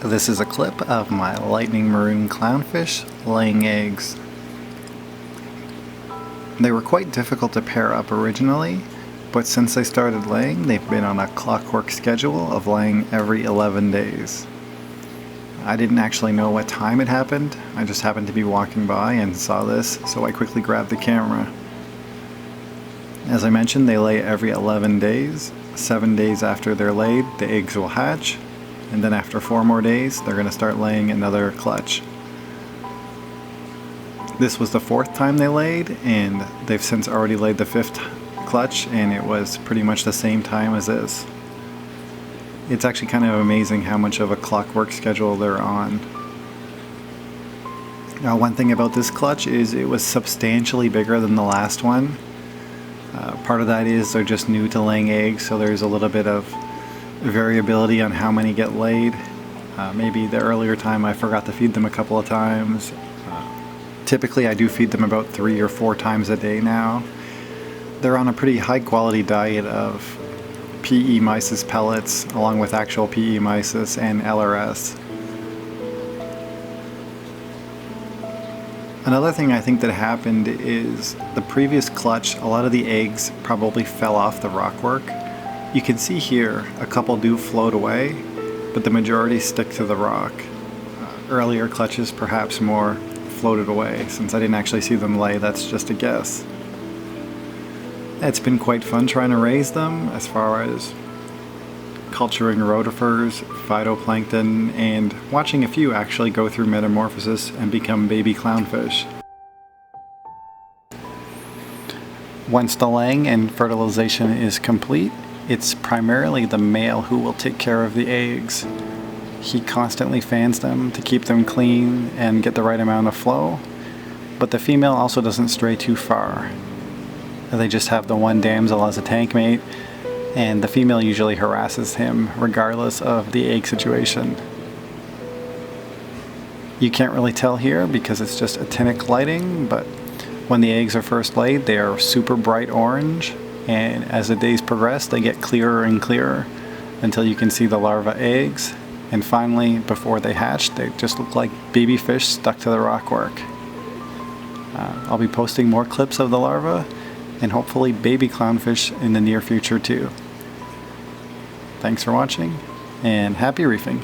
This is a clip of my lightning maroon clownfish laying eggs. They were quite difficult to pair up originally, but since they started laying, they've been on a clockwork schedule of laying every 11 days. I didn't actually know what time it happened. I just happened to be walking by and saw this, so I quickly grabbed the camera. As I mentioned, they lay every 11 days. 7 days after they're laid, the eggs will hatch, and then after 4 more days, they're going to start laying another clutch. This was the 4th time they laid, and they've since already laid the 5th clutch, and it was pretty much the same time as this. It's actually kind of amazing how much of a clockwork schedule they're on. Now, one thing about this clutch is it was substantially bigger than the last one. Part of that is they're just new to laying eggs, so there's a little bit of variability on how many get laid. Maybe the earlier time I forgot to feed them a couple of times. Typically I do feed them about 3 or 4 times a day now. They're on a pretty high quality diet of PE mysis pellets along with actual PE mysis and LRS. Another thing I think that happened is the previous clutch, a lot of the eggs probably fell off the rockwork. You can see here a couple do float away, but the majority stick to the rock. Earlier clutches perhaps more floated away. Since I didn't actually see them lay, that's just a guess. It's been quite fun trying to raise them as far as culturing rotifers, phytoplankton, and watching a few actually go through metamorphosis and become baby clownfish. Once the laying and fertilization is complete, it's primarily the male who will take care of the eggs. He constantly fans them to keep them clean and get the right amount of flow, but the female also doesn't stray too far. They just have the one damsel as a tank mate, and the female usually harasses him regardless of the egg situation. You can't really tell here because it's just actinic lighting, but when the eggs are first laid, they are super bright orange, and as the days progress, they get clearer and clearer until you can see the larva eggs, and finally, before they hatch, they just look like baby fish stuck to the rockwork. I'll be posting more clips of the larva, and hopefully baby clownfish in the near future too. Thanks for watching, and happy reefing!